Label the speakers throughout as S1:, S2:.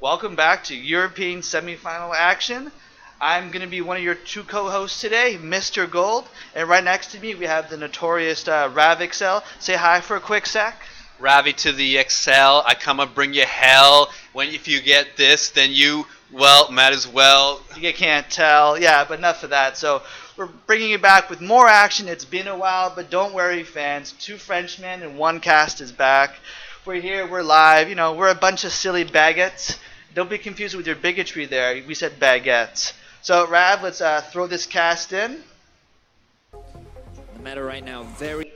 S1: Welcome back to European semifinal action. I'm going to be one of your two co-hosts today, Mr. Gold, and right next to me we have the notorious RavExel. Say hi for a quick sec.
S2: Ravi to the Exel. I come and bring you hell. If you get this, then you, well, might as well.
S1: You can't tell. Yeah, but enough of that. So we're bringing you back with more action. It's been a while, but don't worry, fans. Two Frenchmen and one cast is back. We're here. We're live. You know, we're a bunch of silly baguettes. Don't be confused with your bigotry there. We said baguettes. So, Rav, let's throw this cast in.
S3: The meta right now, very...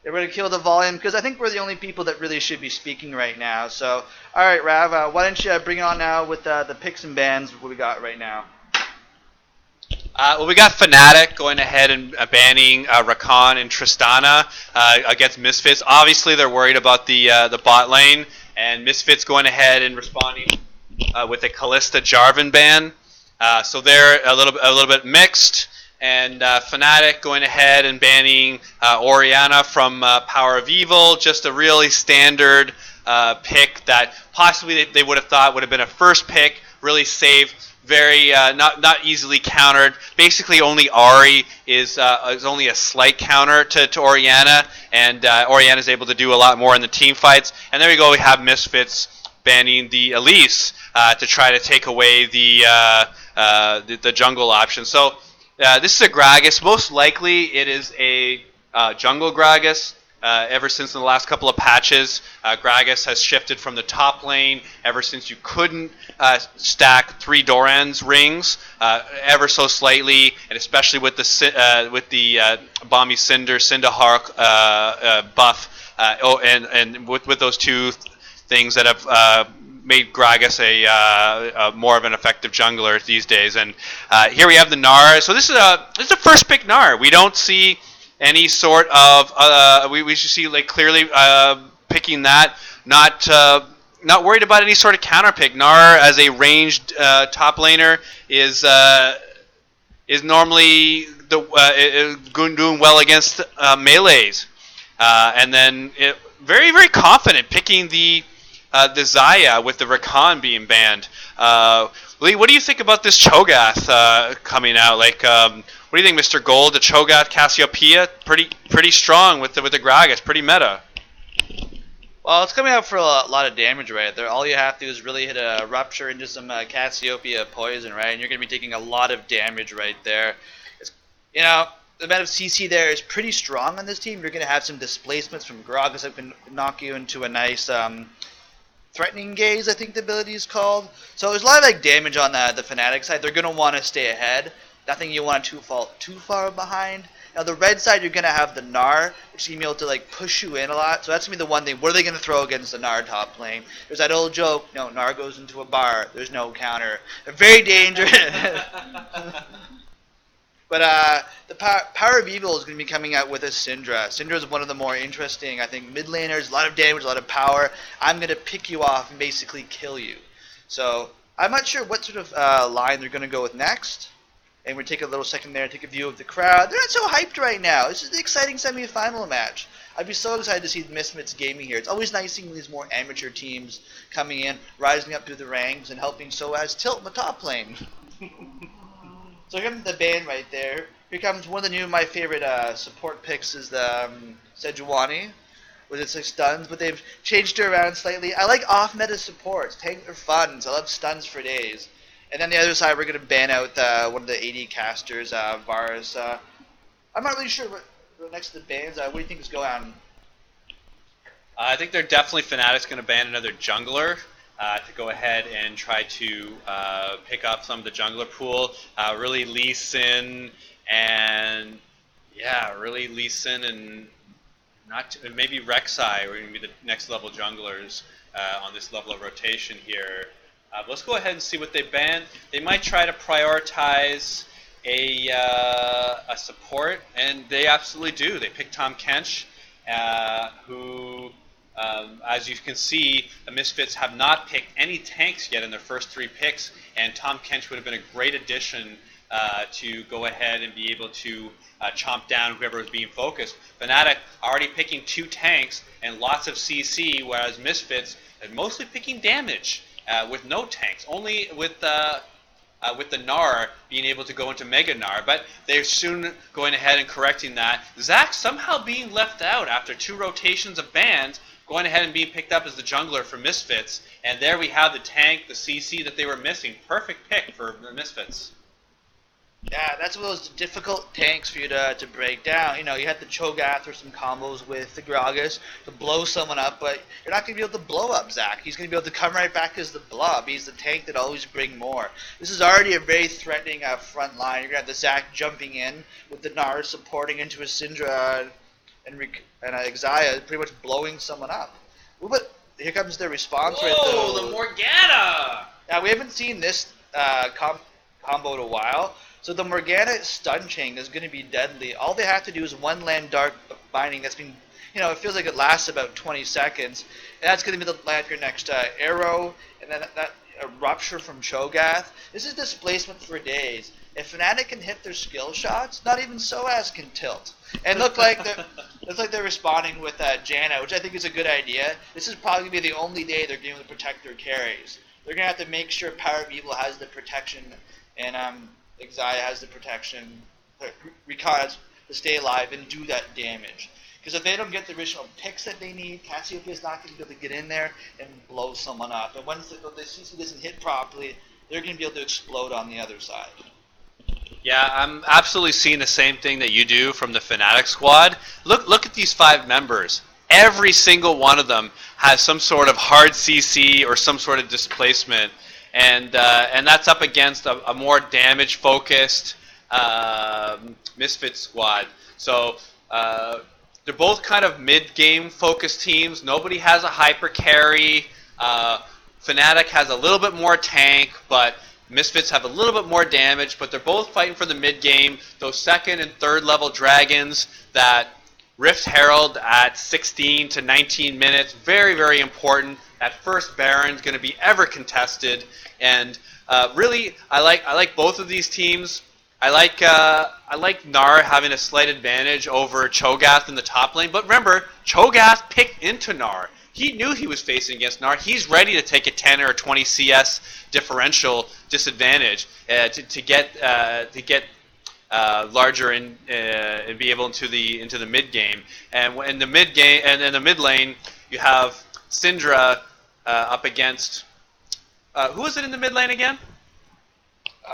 S1: We're going to kill the volume because I think we're the only people that really should be speaking right now. So, all right, Rav, why don't you bring it on now with the picks and bans, what we got right now.
S2: Well, we got Fnatic going ahead and banning Rakan and Tristana against Misfits. Obviously, they're worried about the bot lane, and Misfits going ahead and responding with a Kalista Jarvan ban. So they're a little bit mixed. And Fnatic going ahead and banning Orianna from Power of Evil, just a really standard pick that possibly they would have thought would have been a first pick, really safe, very not easily countered. Basically, only Ahri is only a slight counter to Orianna, and Orianna is able to do a lot more in the team fights. And there you go, we have Misfits banning the Elise to try to take away the jungle option. So. This is a Gragas. Most likely it is a jungle Gragas. Ever since in the last couple of patches, Gragas has shifted from the top lane ever since you couldn't stack 3 Doran's rings ever so slightly, and especially with the Balmy Cinderhawk buff, and with those two things that have made Gragas a more of an effective jungler these days. And here we have the Gnar. So this is a first pick Gnar. We don't see any sort of we should see like clearly picking that. Not worried about any sort of counter pick. Gnar as a ranged top laner is normally doing well against melees, and then very, very confident picking the Xayah with the Rakan being banned. Lee, what do you think about this Cho'Gath coming out? Like, what do you think, Mr. Gold? The Cho'Gath Cassiopeia, pretty strong with the Gragas, pretty meta.
S1: Well, it's coming out for a lot of damage right there. All you have to do is really hit a Rupture into some Cassiopeia poison, right? And you're going to be taking a lot of damage right there. The amount of CC there is pretty strong on this team. You're going to have some displacements from Gragas that can knock you into a nice... Threatening Gaze, I think the ability is called. So there's a lot of damage on the Fnatic side. They're going to want to stay ahead. Nothing you want to fall too far behind. Now the red side, you're going to have the Gnar, which is going to be able to push you in a lot. So that's going to be the one thing. What are they going to throw against the Gnar top lane? There's that old joke, Gnar goes into a bar. There's no counter. They're very dangerous. But the Power of Evil is going to be coming out with a Syndra. Syndra is one of the more interesting, I think, mid laners. A lot of damage, a lot of power. I'm going to pick you off and basically kill you. So I'm not sure what sort of line they're going to go with next. And we're going to take a little second there and take a view of the crowd. They're not so hyped right now. This is an exciting semi-final match. I'd be so excited to see the Misfits gaming here. It's always nice seeing these more amateur teams coming in, rising up through the ranks, and helping Soaz tilt in the top lane. So here comes the ban right there. Here comes one of the my favorite support picks is the Sejuani with its stuns, but they've changed it around slightly. I like off-meta supports. Tanks are fun, so I love stuns for days. And then the other side, we're going to ban out one of the AD casters, Varus. I'm not really sure what next to the bans. What do you think is going on?
S2: I think they're definitely Fnatic's going to ban another jungler. To go ahead and try to pick up some of the jungler pool. Really Lee Sin and maybe Rek'Sai are going to be the next level junglers on this level of rotation here. Let's go ahead and see what they ban. They might try to prioritize a support, and they absolutely do. They pick Tahm Kench, who... as you can see, the Misfits have not picked any tanks yet in their first 3 picks, and Tahm Kench would have been a great addition to go ahead and be able to chomp down whoever was being focused. Fnatic already picking 2 tanks and lots of CC, whereas Misfits are mostly picking damage. with no tanks, only with the Gnar being able to go into Mega Gnar, but they're soon going ahead and correcting that. Zac somehow being left out after 2 rotations of bans, going ahead and being picked up as the jungler for Misfits, and there we have the tank, the CC that they were missing. Perfect pick for the Misfits.
S1: Yeah, that's one of those difficult tanks for you to break down. You know, you had the Cho'Gath or some combos with the Gragas to blow someone up, but you're not going to be able to blow up Zac. He's going to be able to come right back as the blob. He's the tank that always bring more. This is already a very threatening front line. You're going to have the Zac jumping in with the Gnar supporting into a Syndra and Exel pretty much blowing someone up. Ooh, but here comes their response right there.
S2: Oh, the Morgana!
S1: Yeah, we haven't seen this combo in a while. So the Morgana stun chain is going to be deadly. All they have to do is one land dark binding that's been, you know, it feels like it lasts about 20 seconds. And that's going to be the land your next arrow, and then that rupture from Cho'Gath. This is displacement for days. If Fnatic can hit their skill shots, not even Soaz can tilt. And look like they're responding with Janna, which I think is a good idea. This is probably going to be the only day they're going to protect their carries. They're going to have to make sure Power of Evil has the protection, and Exel has the protection, Recon has to stay alive and do that damage. Because if they don't get the original picks that they need, Cassiopeia is not going to be able to get in there and blow someone up. And once the CC doesn't hit properly, they're going to be able to explode on the other side.
S2: Yeah, I'm absolutely seeing the same thing that you do from the Fnatic squad. Look at these 5 members. Every single one of them has some sort of hard CC or some sort of displacement. And that's up against a more damage-focused Misfit squad. So they're both kind of mid-game focused teams. Nobody has a hyper carry. Fnatic has a little bit more tank, but Misfits have a little bit more damage. But they're both fighting for the mid-game. Those 2nd and 3rd level dragons that Rift Herald at 16 to 19 minutes, very, very important. That first Baron's going to be ever contested, and really, I like both of these teams. I like Gnar having a slight advantage over Cho'Gath in the top lane, but remember, Cho'Gath picked into Gnar. He knew he was facing against Gnar. He's ready to take a 10 or 20 CS differential disadvantage to get larger and be able into the mid game. And in the mid game and in the mid lane, you have Syndra up against who was it in the mid lane again?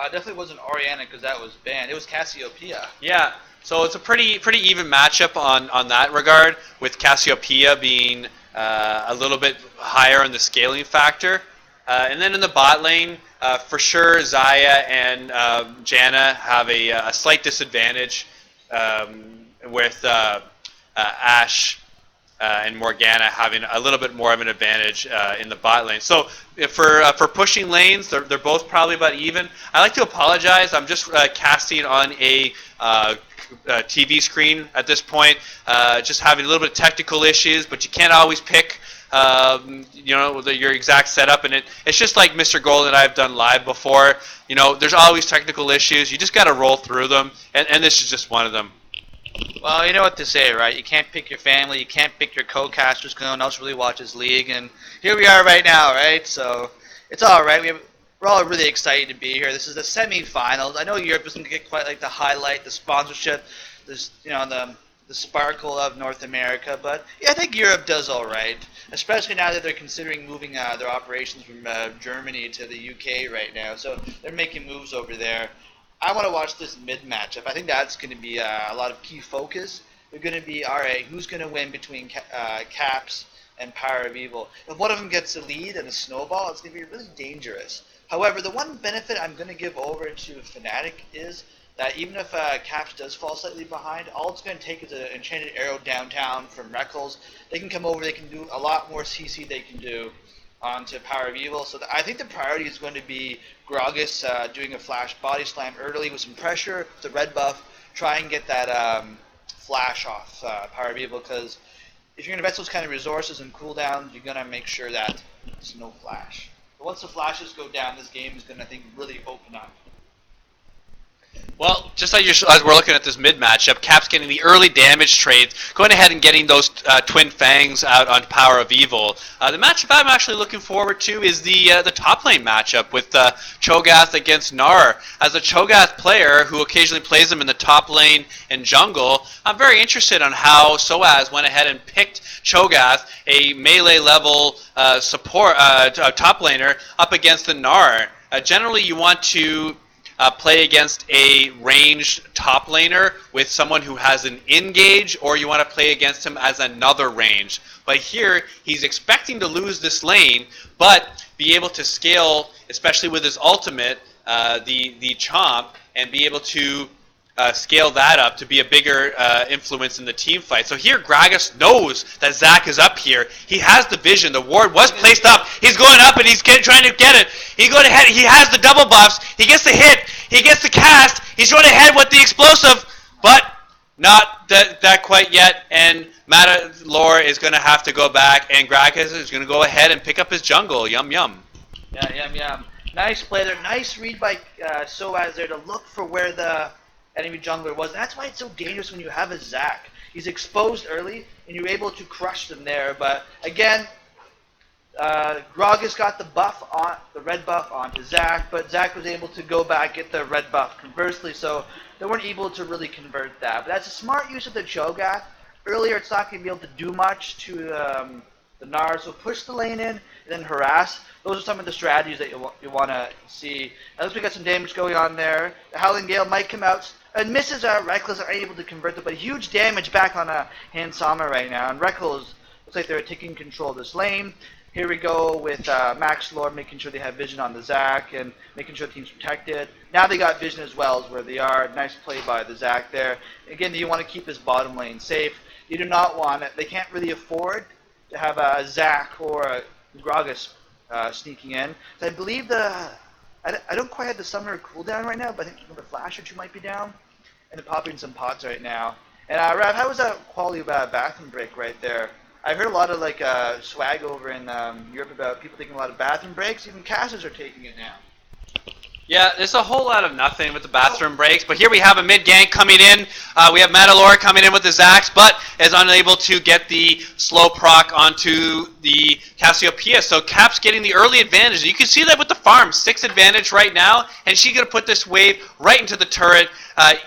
S1: Definitely wasn't Orianna because that was banned. It was Cassiopeia.
S2: Yeah. So it's a pretty even matchup on that regard, with Cassiopeia being a little bit higher on the scaling factor. And then in the bot lane, for sure, Xayah and Janna have a slight disadvantage with Ashe and Morgana having a little bit more of an advantage in the bot lane. So for pushing lanes, they're both probably about even. I like to apologize. I'm just casting on a TV screen at this point, just having a little bit of technical issues, but you can't always pick your exact setup, and it's just like Mr.Gold and I have done live before. You know, there's always technical issues. You just got to roll through them, and this is just one of them.
S1: Well, you know what to say, right? You can't pick your family, you can't pick your co-casters because no one else really watches League, and here we are right now, right? So it's all right. We're all really excited to be here. This is the semi-finals. I know Europe doesn't get quite like the highlight, the sponsorship, this, the sparkle of North America, but yeah, I think Europe does all right, especially now that they're considering moving their operations from Germany to the UK right now. So they're making moves over there. I want to watch this mid matchup. I think that's going to be a lot of key focus. They're going to be, all right, who's going to win between Caps and Power of Evil? If one of them gets a lead and a snowball, it's going to be really dangerous. However, the one benefit I'm going to give over to Fnatic is that even if Caps does fall slightly behind, all it's going to take is an Enchanted Arrow downtown from Reckles. They can come over, they can do a lot more CC they can do onto Power of Evil. So I think the priority is going to be Gragas doing a flash body slam early with some pressure, the red buff, try and get that flash off Power of Evil, because if you're going to invest those kind of resources and cooldowns, you're going to make sure that there's no flash. But once the flashes go down, this game is going to, I think, really open up.
S2: Well, just as we're looking at this mid matchup, Cap's getting the early damage trades, going ahead and getting those Twin Fangs out on Power of Evil. The matchup I'm actually looking forward to is the top lane matchup with Cho'Gath against Gnar. As a Cho'Gath player who occasionally plays them in the top lane and jungle, I'm very interested on how Soaz went ahead and picked Cho'Gath, a melee level support top laner, up against the Gnar. Generally, you want to play against a ranged top laner with someone who has an engage, or you want to play against him as another range. But here, he's expecting to lose this lane, but be able to scale, especially with his ultimate, the Chomp, and be able to scale that up to be a bigger influence in the team fight. So here, Gragas knows that Zac is up here. He has the vision. The ward was placed up. He's going up and he's trying to get it. He's going ahead. He has the double buffs. He gets the hit. He gets the cast. He's going ahead with the explosive, but not that quite yet. And Matador is going to have to go back, and Gragas is going to go ahead and pick up his jungle. Yum, yum.
S1: Yeah, yum, yum. Nice play there. Nice read by Soaz there to look for where the enemy jungler was. That's why it's so dangerous when you have a Zac. He's exposed early, and you're able to crush them there. But again, Gragas got the buff on the red buff onto Zac, but Zac was able to go back get the red buff conversely, so they weren't able to really convert that. But that's a smart use of the Cho'Gath. Earlier, it's not going to be able to do much to the Gnar, so push the lane in and then harass. Those are some of the strategies that you want to see. At least we got some damage going on there. The Howling Gale might come out and misses. Reckless are able to convert it, but huge damage back on Hansama right now. And Reckless looks like they're taking control of this lane. Here we go with Max Lord making sure they have vision on the Zac and making sure the team's protected. Now they got vision as well as where they are. Nice play by the Zac there. Again, you want to keep this bottom lane safe. You do not want it. They can't really afford to have a Zac or a Gragas sneaking in. So I believe I don't quite have the summoner cooldown right now, but I think the flash or two might be down. And they're popping some pots right now. And Rav, how was that quality of bathroom break right there? I heard a lot of swag over in Europe about people taking a lot of bathroom breaks. Even casters are taking it now.
S2: Yeah, there's a whole lot of nothing with the bathroom breaks, but here we have a mid gank coming in. We have Matador coming in with the Zax, but is unable to get the slow proc onto the Cassiopeia. So Cap's getting the early advantage. You can see that with the farm, 6 advantage right now, and she's going to put this wave right into the turret.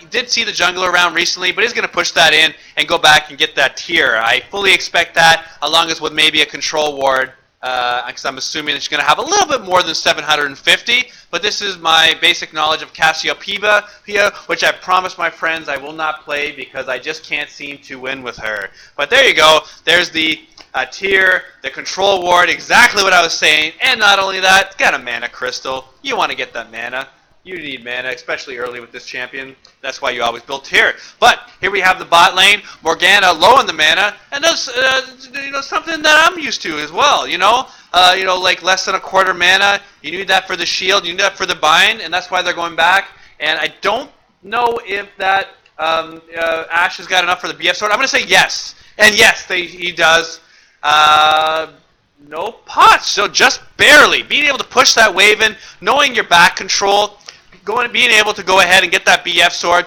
S2: Did see the jungler around recently, but he's going to push that in and go back and get that tier. I fully expect that, along as with maybe a control ward. Because I'm assuming that she's going to have a little bit more than 750, but this is my basic knowledge of Cassiopeia, which I promised my friends I will not play because I just can't seem to win with her. But there you go. There's the tier, the control ward, exactly what I was saying. And not only that, got a mana crystal. You want to get that mana. You need mana, especially early with this champion. That's why you always build tier. But here we have the bot lane, Morgana low on the mana, and that's something that I'm used to as well. Like less than a quarter mana. You need that for the shield, you need that for the bind, and that's why they're going back. And I don't know if that Ashe has got enough for the BF sword. I'm going to say yes, and yes, he does. No pots, so just barely being able to push that wave in, knowing your back control. Being able to go ahead and get that BF sword.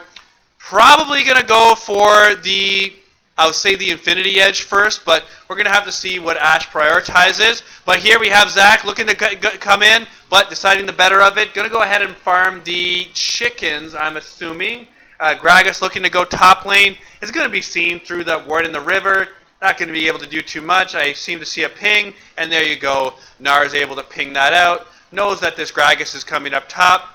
S2: Probably going to go for the Infinity Edge first, but we're going to have to see what Ashe prioritizes. But here we have Zac looking to come in, but deciding the better of it. Going to go ahead and farm the chickens, I'm assuming. Gragas looking to go top lane. Is going to be seen through that ward in the river. Not going to be able to do too much. I seem to see a ping, and there you go. Gnar is able to ping that out. Knows that this Gragas is coming up top.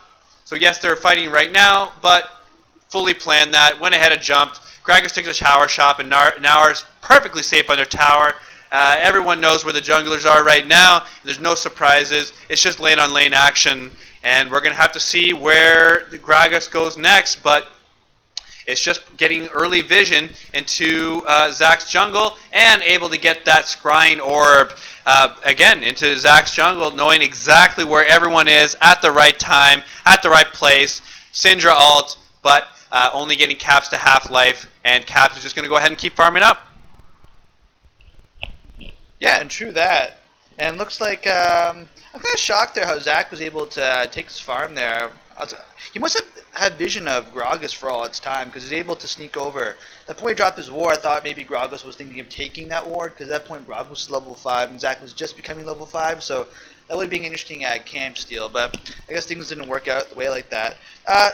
S2: So yes, they're fighting right now, but fully planned that. Went ahead and jumped. Gragas takes a shower shop, and Gnar is perfectly safe under tower. Everyone knows where the junglers are right now. There's no surprises. It's just lane-on-lane action, and we're going to have to see where the Gragas goes next, but it's just getting early vision into Zac's jungle and able to get that scrying orb again into Zac's jungle, knowing exactly where everyone is at the right time, at the right place. Syndra ult, but only getting Caps to half-life, and Caps is just going to go ahead and keep farming up.
S1: Yeah, and true that. And looks like I'm kind of shocked there how Zac was able to take his farm there. He must have had vision of Gragas for all its time because he's able to sneak over. That point he dropped his ward, I thought maybe Gragas was thinking of taking that ward because at that point Gragas was level 5 and Zac was just becoming level 5, so that would be an interesting camp steal, but I guess things didn't work out the way like that.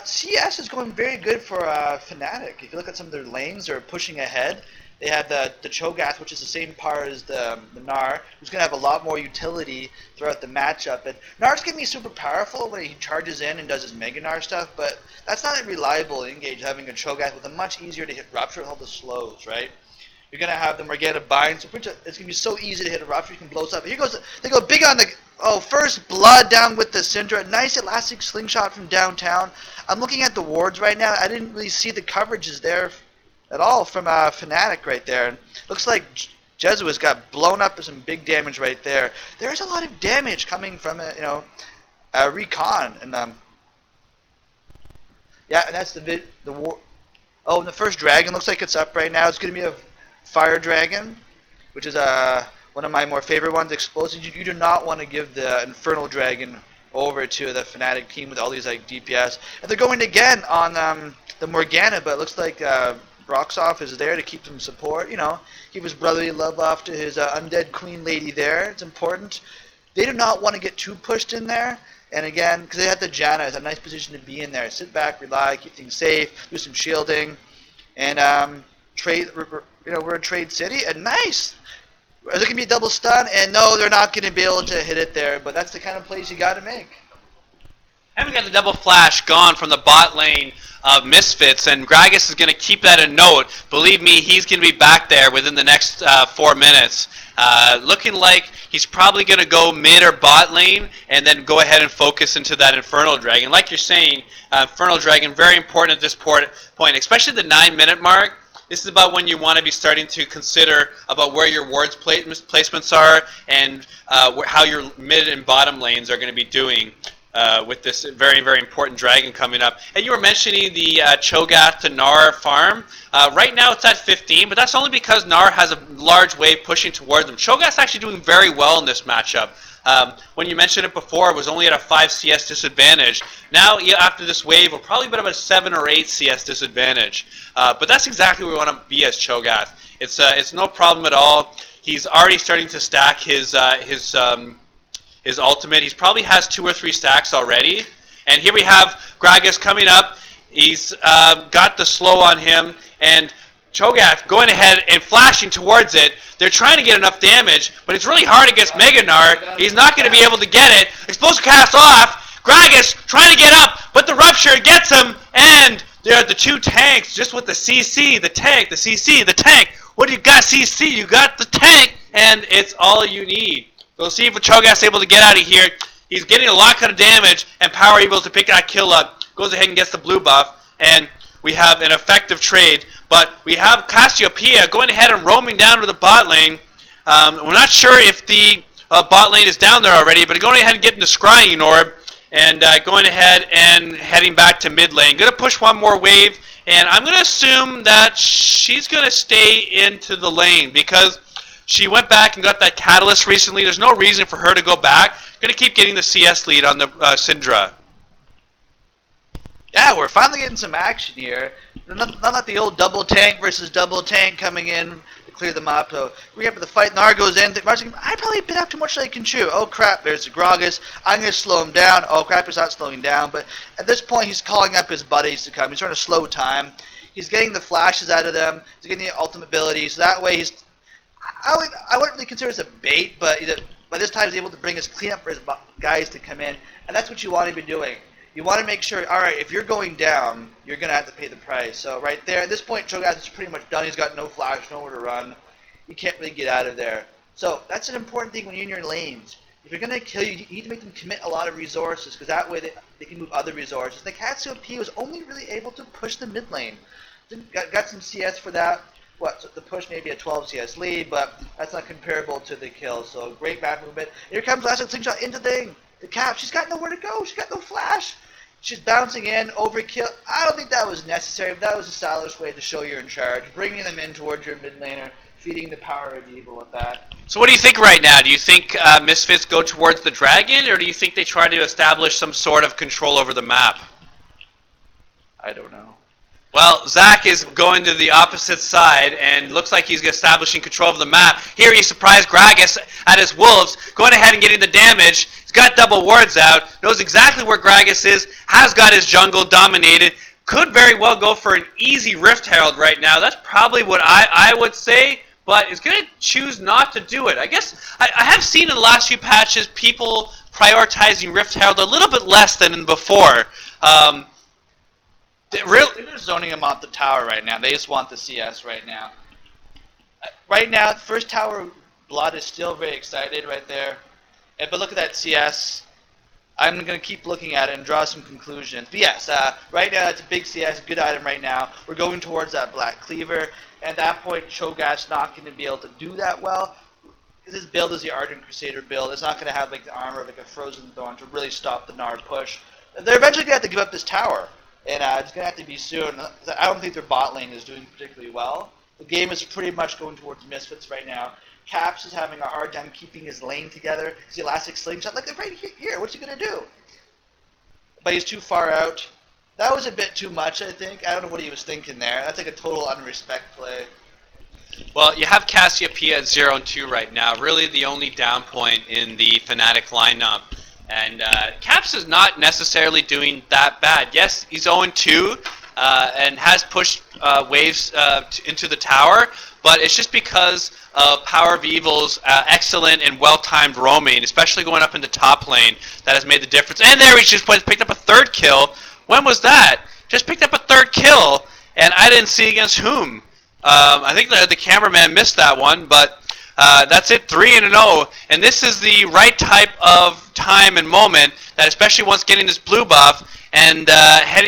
S1: CS is going very good for Fnatic. If you look at some of their lanes, they're pushing ahead. They have the Cho'Gath, which is the same power as the Gnar, who's going to have a lot more utility throughout the matchup. And Gnar's going to be super powerful when he charges in and does his Mega Gnar stuff, but that's not a reliable engage, having a Cho'Gath with a much easier to hit Rupture with all the slows, right? You're going to have the Morgana bind, so it's going to be so easy to hit a Rupture, you can blow stuff. Here goes, they go big on the, first blood down with the Syndra. Nice elastic slingshot from downtown. I'm looking at the wards right now. I didn't really see the coverages there at all from Fnatic right there. Looks like Jesuit's got blown up with some big damage right there. There's a lot of damage coming from Recon, and yeah, and that's the war. Oh, and the first dragon looks like it's up right now. It's going to be a fire dragon, which is one of my more favorite ones. Explosives. You do not want to give the infernal dragon over to the Fnatic team with all these like DPS, and they're going again on the Morgana, but it looks like Broxoff is there to keep some support, keep his brotherly love off to his undead queen lady there. It's important. They do not want to get too pushed in there. And again, because they have the Janna, it's a nice position to be in there. Sit back, rely, keep things safe, do some shielding, and trade. We're a trade city, and nice. Is it going to be a double stun? And no, they're not going to be able to hit it there. But that's the kind of plays you got to make.
S2: And we got the double flash gone from the bot lane of Misfits, and Gragas is going to keep that a note. Believe me, he's going to be back there within the next 4 minutes. Looking like he's probably going to go mid or bot lane and then go ahead and focus into that Infernal Dragon. Like you're saying, Infernal Dragon, very important at this point, especially the 9-minute mark. This is about when you want to be starting to consider about where your wards placements are and how your mid and bottom lanes are going to be doing. With this very, very important dragon coming up. And you were mentioning the Cho'Gath to Gnar farm. Right now it's at 15, but that's only because Gnar has a large wave pushing towards them. Cho'Gath's actually doing very well in this matchup. When you mentioned it before, it was only at a 5 CS disadvantage. Now, after this wave, we'll probably be about a 7 or 8 CS disadvantage. But that's exactly where we want to be as Cho'Gath. It's no problem at all. He's already starting to stack his ultimate. He probably has 2 or 3 stacks already. And here we have Gragas coming up. He's got the slow on him. And Cho'Gath going ahead and flashing towards it. They're trying to get enough damage, but it's really hard against Mega Gnar. He's not going to be able to get it. Explosive cast off. Gragas trying to get up, but the Rupture gets him. And there are the 2 tanks just with the CC, the tank, the CC, the tank. What do you got, CC? You got the tank, and it's all you need. So we'll see if Cho'Gath's able to get out of here. He's getting a lot of damage, and Power able to pick that kill up. Goes ahead and gets the blue buff, and we have an effective trade. But we have Cassiopeia going ahead and roaming down to the bot lane. We're not sure if the bot lane is down there already, but going ahead and getting the Scrying Orb, and going ahead and heading back to mid lane. Going to push one more wave, and I'm going to assume that she's going to stay into the lane, because she went back and got that Catalyst recently. There's no reason for her to go back. Going to keep getting the CS lead on the Syndra.
S1: Yeah, we're finally getting some action here. Not like the old double tank versus double tank coming in to clear them up. So we have the fight. Gnar goes in. I probably bit off too much that I can chew. Oh crap, there's the Gragas. I'm going to slow him down. Oh crap, he's not slowing down. But at this point, he's calling up his buddies to come. He's trying to slow time. He's getting the flashes out of them. He's getting the ultimate ability. So that way he's... I wouldn't really consider this a bait, but by this time he's able to bring his cleanup for his guys to come in, and that's what you want to be doing. You want to make sure, all right, if you're going down, you're going to have to pay the price. So right there, at this point, Cho'Gath is pretty much done. He's got no flash, nowhere to run. You can't really get out of there. So that's an important thing when you're in your lanes. If you're going to kill you need to make them commit a lot of resources, because that way they can move other resources. The Cassiopeia was only really able to push the mid lane. Got some CS for that. So the push maybe a 12 CS lead, but that's not comparable to the kill. So great back movement. Here comes Elastic Slingshot into the cap. She's got nowhere to go. She's got no flash. She's bouncing in, overkill. I don't think that was necessary, but that was a stylish way to show you're in charge. Bringing them in towards your mid laner, feeding the power of evil with that.
S2: So what do you think right now? Do you think Misfits go towards the dragon, or do you think they try to establish some sort of control over the map?
S1: I don't know.
S2: Well, Zach is going to the opposite side and looks like he's establishing control of the map. Here he surprised Gragas at his wolves, going ahead and getting the damage. He's got double wards out, knows exactly where Gragas is, has got his jungle dominated. Could very well go for an easy Rift Herald right now. That's probably what I would say, but is going to choose not to do it. I guess I have seen in the last few patches people prioritizing Rift Herald a little bit less than before.
S1: They're zoning him off the tower right now. They just want the CS right now. Right now, first tower blood is still very excited right there. But look at that CS. I'm going to keep looking at it and draw some conclusions. But yes, right now it's a big CS, good item right now. We're going towards that Black Cleaver. And at that point, Cho'Gath's not going to be able to do that well. Because his build is the Ardent Crusader build. It's not going to have like the armor of like a Frozen Thorn to really stop the Nard push. They're eventually going to have to give up this tower. And it's going to have to be soon. I don't think their bot lane is doing particularly well. The game is pretty much going towards Misfits right now. Caps is having a hard time keeping his lane together. His Elastic Slingshot, like right here, what's he going to do? But he's too far out. That was a bit too much, I think. I don't know what he was thinking there. That's like a total unrespect play.
S2: Well, you have Cassiopeia at 0 and 2 right now. Really the only down point in the Fnatic lineup. And Caps is not necessarily doing that bad. Yes, he's 0-2 and has pushed waves into the tower, but it's just because of Power of Evil's excellent and well-timed roaming, especially going up into top lane, that has made the difference. And there he just picked up a third kill. When was that? Just picked up a third kill, and I didn't see against whom. I think the cameraman missed that one, but that's it, 3-0, and this is the right type of time and moment that, especially once getting this blue buff and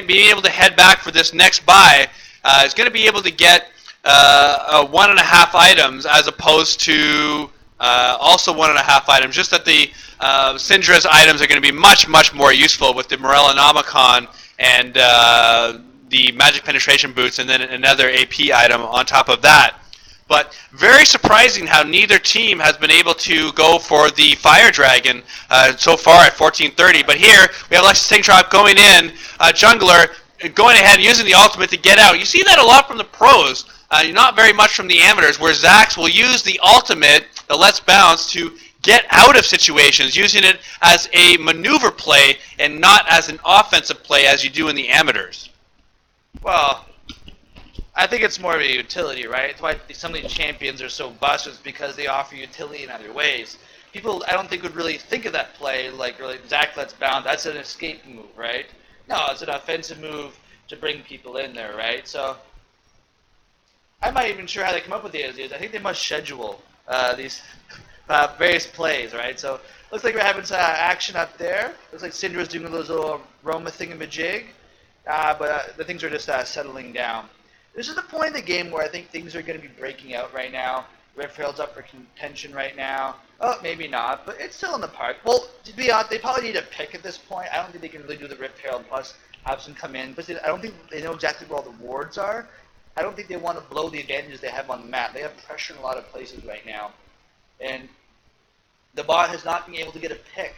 S2: being able to head back for this next buy, is going to be able to get 1.5 items as opposed to also 1.5 items. Just that the Syndra's items are going to be much, much more useful with the Morellonomicon and the Magic Penetration Boots, and then another AP item on top of that. But very surprising how neither team has been able to go for the Fire Dragon so far at 1430. But here we have Alexis Singtrop going in, jungler going ahead and using the ultimate to get out. You see that a lot from the pros, not very much from the amateurs, where Zax will use the ultimate, the Let's Bounce, to get out of situations, using it as a maneuver play and not as an offensive play as you do in the amateurs.
S1: Well, I think it's more of a utility, right? It's why some of these champions are so bust, because they offer utility in other ways. People, I don't think, would really think of that play like really Zach Let's Bound. That's an escape move, right? No, it's an offensive move to bring people in there, right? So I'm not even sure how they come up with the ideas. I think they must schedule these various plays, right? So looks like we're having some action up there. Looks like Syndra's doing those little Roma thingamajig, but the things are just settling down. This is the point in the game where I think things are going to be breaking out right now. Rift Herald's up for contention right now. Oh, maybe not, but it's still in the park. Well, to be honest, they probably need a pick at this point. I don't think they can really do the Rift Herald plus have some come in. But I don't think they know exactly where all the wards are. I don't think they want to blow the advantages they have on the map. They have pressure in a lot of places right now. And the bot has not been able to get a pick.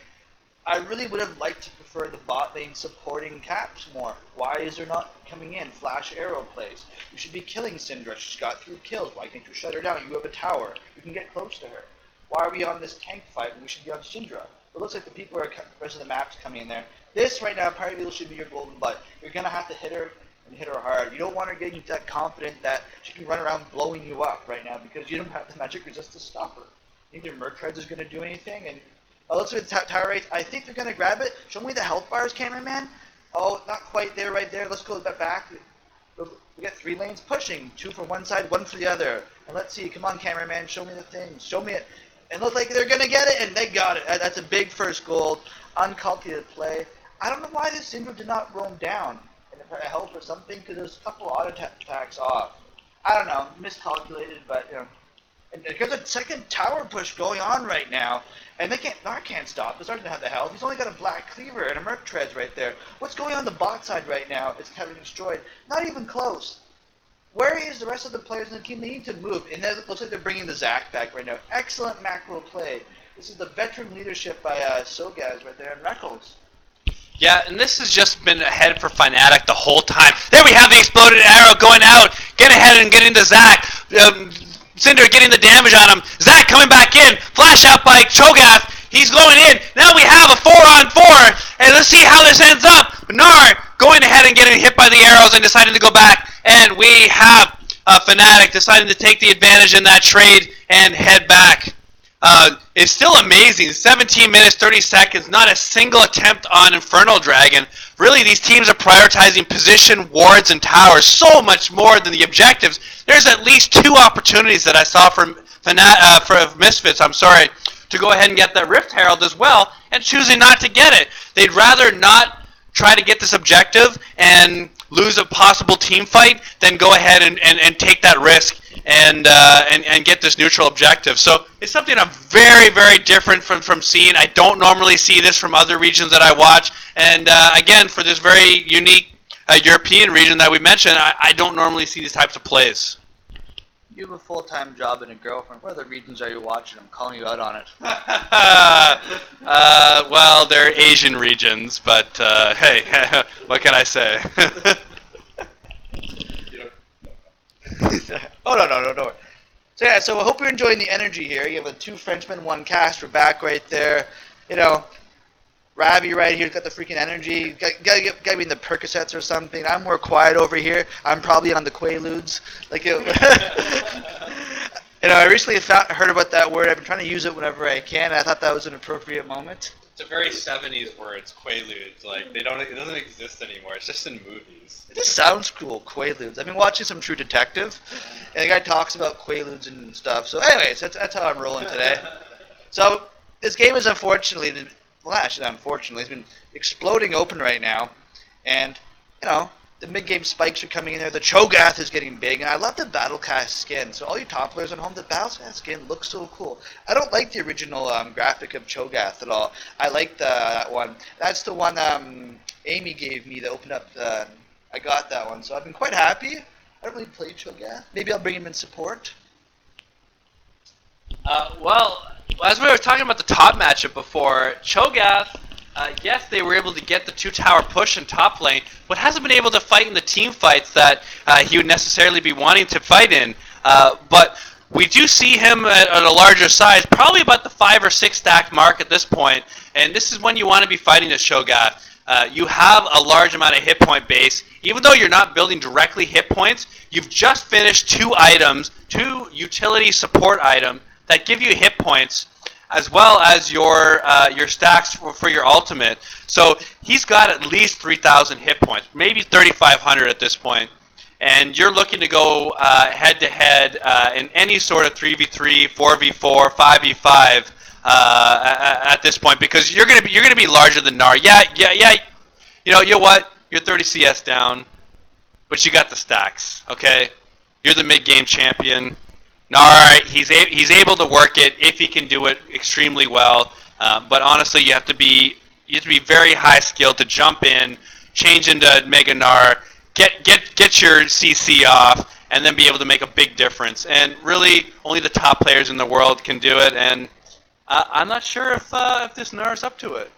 S1: I really would have liked to prefer the bot lane supporting Caps more. Why is there not coming in Flash Arrow plays? You should be killing Syndra. She's got 3 kills. Why can't you shut her down? You have a tower. You can get close to her. Why are we on this tank fight when we should be on Syndra? It looks like the people are, the rest of the map's coming in there. This right now, Power Wheel should be your golden butt. You're going to have to hit her and hit her hard. You don't want her getting that confident that she can run around blowing you up right now because you don't have the magic resist to stop her. Neither Murktreads is going to do anything, and looks like the tower rates. I think they're going to grab it. Show me the health bars, cameraman. Oh, not quite there, right there. Let's go back. We got 3 lanes pushing. 2 for one side, 1 for the other. And let's see. Come on, cameraman. Show me the things. Show me it. And look like they're going to get it, and they got it. That's a big first gold. Uncalculated play. I don't know why this Syndra did not roam down and help or something, because there's a couple auto attacks off. I don't know. Miscalculated, but, you know. And there's a second tower push going on right now, and Nar can't stop. He's not going to have the health. He's only got a Black Cleaver and a Murktreads right there. What's going on the bot side right now? It's having destroyed. Not even close. Where is the rest of the players in the team? They need to move. And it looks like they're bringing the Zac back right now. Excellent macro play. This is the veteran leadership by Sogaz right there and Reckles.
S2: Yeah, and this has just been ahead for Fnatic the whole time. There we have the exploded arrow going out. Get ahead and get into Zach. Cinder getting the damage on him. Zach coming back in. Flash out by Cho'Gath. He's going in. Now we have a 4-on-4. And let's see how this ends up. Nar going ahead and getting hit by the arrows and deciding to go back. And we have Fnatic deciding to take the advantage in that trade and head back. It's still amazing. 17 minutes, 30 seconds, not a single attempt on Infernal Dragon. Really, these teams are prioritizing position, wards, and towers so much more than the objectives. There's at least 2 opportunities that I saw for Misfits, to go ahead and get that Rift Herald as well, and choosing not to get it. They'd rather not try to get this objective and lose a possible team fight than go ahead and take that risk and get this neutral objective. So it's something I'm very, very different from seeing. I don't normally see this from other regions that I watch. And again, for this very unique European region that we mentioned, I don't normally see these types of plays.
S1: You have a full-time job and a girlfriend. What other regions are you watching? I'm calling you out on it.
S2: Well, they're Asian regions, but hey, what can I say?
S1: Oh, no. So yeah, so I hope you're enjoying the energy here. You have a 2 Frenchmen, 1 caster back right there. You know, Ravi right here's got the freaking energy. Gotta be in the Percocets or something. I'm more quiet over here. I'm probably on the Quaaludes. Like, you know, I recently heard about that word. I've been trying to use it whenever I can. I thought that was an appropriate moment.
S2: It's a very 70s word. It's Quaaludes. Like, it doesn't exist anymore. It's just in movies.
S1: It just sounds cool, Quaaludes. I've been watching some True Detective, and the guy talks about Quaaludes and stuff. So anyways, that's how I'm rolling today. So this game is unfortunately, well, actually not unfortunately, it's been exploding open right now. And, you know, the mid-game spikes are coming in there. The Cho'Gath is getting big, and I love the Battlecast skin. So all you top players at home, the Battlecast skin looks so cool. I don't like the original graphic of Cho'Gath at all. I like that one. That's the one Amy gave me that opened up the... I got that one, so I've been quite happy. I don't really play Cho'Gath. Maybe I'll bring him in support.
S2: Well, as we were talking about the top matchup before, Cho'Gath, yes, they were able to get the 2-tower push in top lane, but hasn't been able to fight in the team fights that he would necessarily be wanting to fight in. But we do see him at a larger size, probably about the 5 or 6 stack mark at this point, and this is when you want to be fighting a Cho'Gath. You have a large amount of hit point base. Even though you're not building directly hit points, you've just finished 2 items, 2 utility support items that give you hit points, as well as your stacks for your ultimate. So he's got at least 3,000 hit points, maybe 3,500 at this point. And you're looking to go head-to-head in any sort of 3v3, 4v4, 5v5 at this point, because you're gonna be larger than Nar. Yeah. You know what? You're 30 CS down, but you got the stacks. Okay, you're the mid-game champion. Nar, he's able to work it if he can do it extremely well. But honestly, you have to be very high skilled to jump in, change into Mega Nar, get your CC off, and then be able to make a big difference. And really, only the top players in the world can do it. And I'm not sure if this Nar's up to it.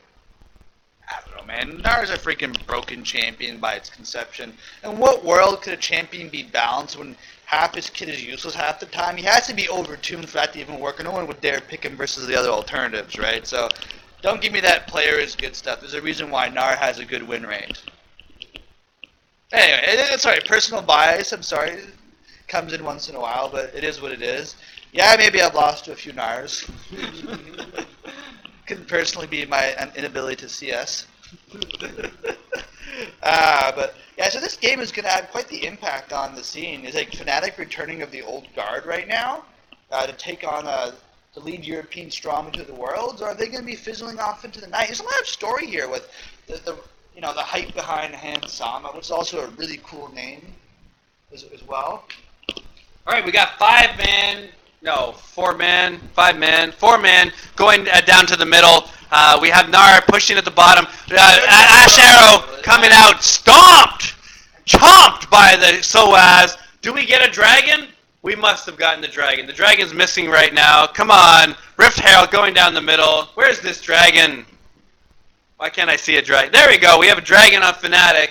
S1: I don't know, man. Nar's a freaking broken champion by its conception. In what world could a champion be balanced when half his kit is useless half the time? He has to be overtuned for that to even work, and no one would dare pick him versus the other alternatives, right? So don't give me that player is good stuff. There's a reason why Nar has a good win rate. Anyway, sorry, personal bias, I'm sorry. It comes in once in a while, but it is what it is. Yeah, maybe I've lost to a few Nars. Could personally be my inability to CS. But yeah, so this game is going to have quite the impact on the scene. Is like Fnatic returning of the old guard right now to take on the lead European strong into the worlds, or are they going to be fizzling off into the night? There's a lot of story here with the hype behind Hans Sama, which is also a really cool name as well.
S2: All right, we got 4-man going down to the middle. We have Nar pushing at the bottom. Ash Arrow coming out, stomped, chomped by the Soaz. Do we get a dragon? We must have gotten the dragon. The dragon's missing right now. Come on, Rift Herald going down the middle. Where's this dragon? Why can't I see a dragon? There we go. We have a dragon on Fnatic.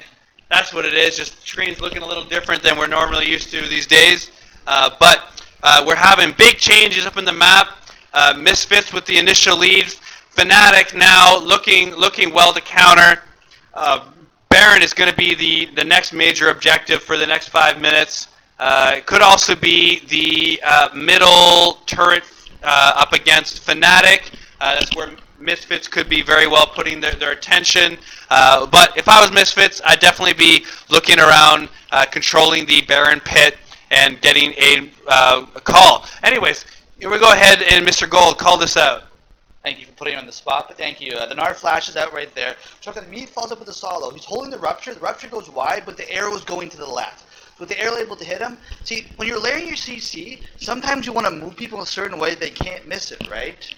S2: That's what it is. Just the screen's looking a little different than we're normally used to these days. But we're having big changes up in the map. Misfits with the initial leads. Fnatic now looking well to counter. Baron is going to be the next major objective for the next 5 minutes. It could also be the middle turret up against Fnatic. That's where Misfits could be very well putting their attention. But if I was Misfits, I'd definitely be looking around, controlling the Baron pit, and getting a call. Anyways, here we go ahead and Mr. Gold, call this out.
S1: Thank you for putting me on the spot, but thank you. The Gnar flashes out right there. Cho'Gath immediately follows up with a solo. He's holding the Rupture. The Rupture goes wide, but the arrow is going to the left. So with the arrow able to hit him, see, when you're layering your CC, sometimes you want to move people in a certain way that they can't miss it, right?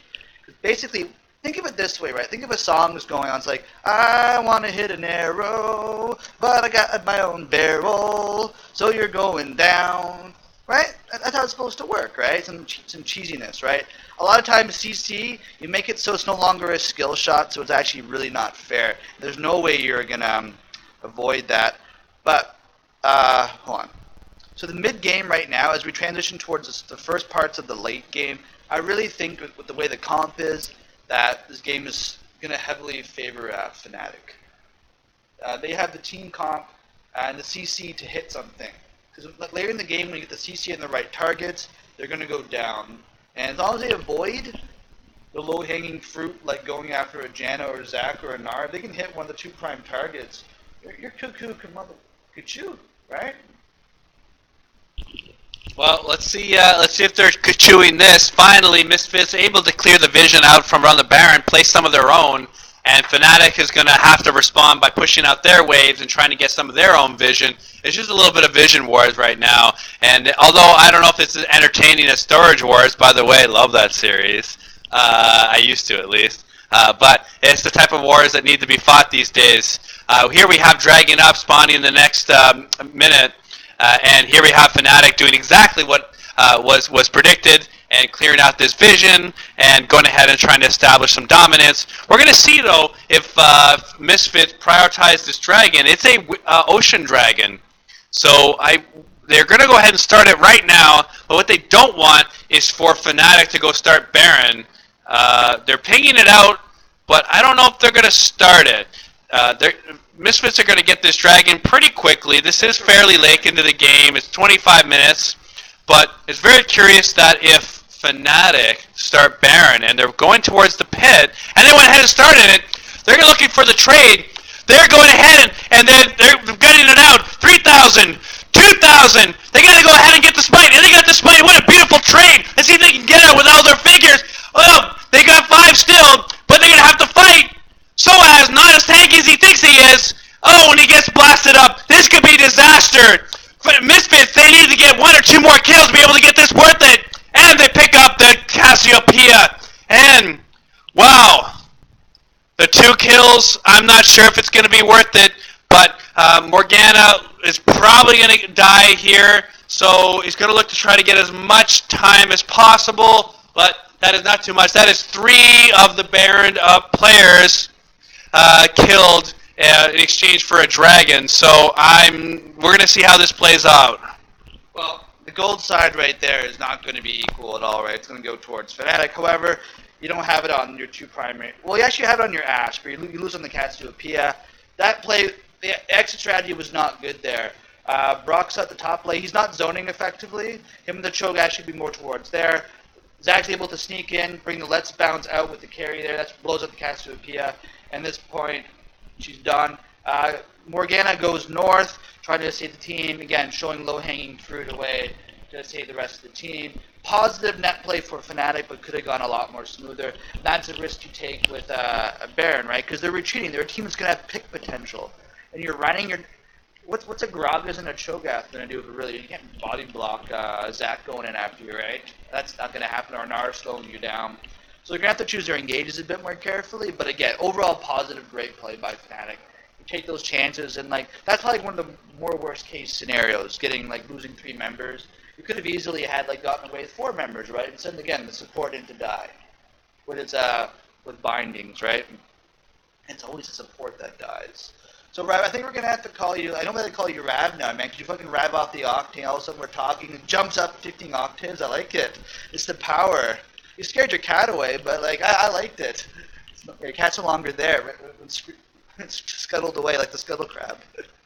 S1: Basically, think of it this way, right? Think of a song that's going on. It's like, I want to hit an arrow, but I got my own barrel, so you're going down, right? That's how it's supposed to work, right? Some cheesiness, right? A lot of times CC, you make it so it's no longer a skill shot, so it's actually really not fair. There's no way you're going to avoid that. But, hold on. So the mid game right now, as we transition towards the first parts of the late game, I really think with the way the comp is, that this game is going to heavily favor Fnatic. They have the team comp and the CC to hit something. Because later in the game, when you get the CC and the right targets, they're going to go down. And as long as they avoid the low-hanging fruit, like going after a Janna or a Zac or a Gnar, if they can hit one of the 2 prime targets, your cuckoo could shoot, right?
S2: Well, let's see if they're chewing this. Finally, Misfits able to clear the vision out from around the Baron, place some of their own, and Fnatic is going to have to respond by pushing out their waves and trying to get some of their own vision. It's just a little bit of vision wars right now, and although I don't know if it's as entertaining as Storage Wars, by the way, love that series. I used to, at least. But it's the type of wars that need to be fought these days. Here we have Dragon up, spawning in the next minute. And here we have Fnatic doing exactly what was predicted and clearing out this vision and going ahead and trying to establish some dominance. We're going to see, though, if Misfits prioritize this dragon. It's a ocean dragon. So they're going to go ahead and start it right now. But what they don't want is for Fnatic to go start Baron. They're pinging it out, but I don't know if they're going to start it. Misfits are going to get this dragon pretty quickly. This is fairly late into the game. It's 25 minutes. But it's very curious that if Fnatic start Baron and they're going towards the pit, and they went ahead and started it, they're looking for the trade. They're going ahead and they're getting it out. 3,000, 2,000. They got to go ahead and get the smite. And they got the smite. What a beautiful trade. Let's see if they can get it with all their figures. Well, they got 5 still, but they're going to have to fight. Soaz, not as tanky as he thinks he is. Oh, and he gets blasted up. This could be disaster. For Misfits, they need to get 1 or 2 more kills to be able to get this worth it. And they pick up the Cassiopeia. And, wow. The 2 kills, I'm not sure if it's going to be worth it. But Morgana is probably going to die here. So he's going to look to try to get as much time as possible. But that is not too much. That is 3 of the Baron players killed in exchange for a dragon. So we're going to see how this plays out.
S1: Well, the gold side right there is not going to be equal at all, right? It's going to go towards Fnatic. However, you don't have it on your 2 primary. Well, you actually have it on your Ashe, but you lose on the Cassiopeia. That play, the exit strategy was not good there. Brock's at the top lane. He's not zoning effectively. Him and the Cho'Gath should be more towards there. Zac's able to sneak in, bring the Let's Bounce out with the carry there. That blows up the Cassiopeia. At this point, she's done. Morgana goes north, trying to save the team. Again, showing low-hanging fruit away to save the rest of the team. Positive net play for Fnatic, but could have gone a lot more smoother. That's a risk you take with a Baron, right? Because they're retreating. Their team is going to have pick potential. And you're running your... What's a Gragas and a Cho'Gath going to do if really... You can't body block Zac going in after you, right? That's not going to happen. Or Gnar slowing you down. So you're going to have to choose your engages a bit more carefully. But again, overall positive, great play by Fnatic. You take those chances, and that's probably one of the more worst case scenarios, losing 3 members. You could have easily had gotten away with 4 members, right? Instead, again, the support didn't die with bindings, right? It's always the support that dies. So Rav, I think we're gonna have to call you. I know that I call you Rav now, man. Could you fucking Rav off the octane? All of a sudden we're talking. It jumps up 15 octaves. I like it. It's the power. You scared your cat away, but like I liked it. Your cat's no longer there. It's scuttled away like the scuttle crab.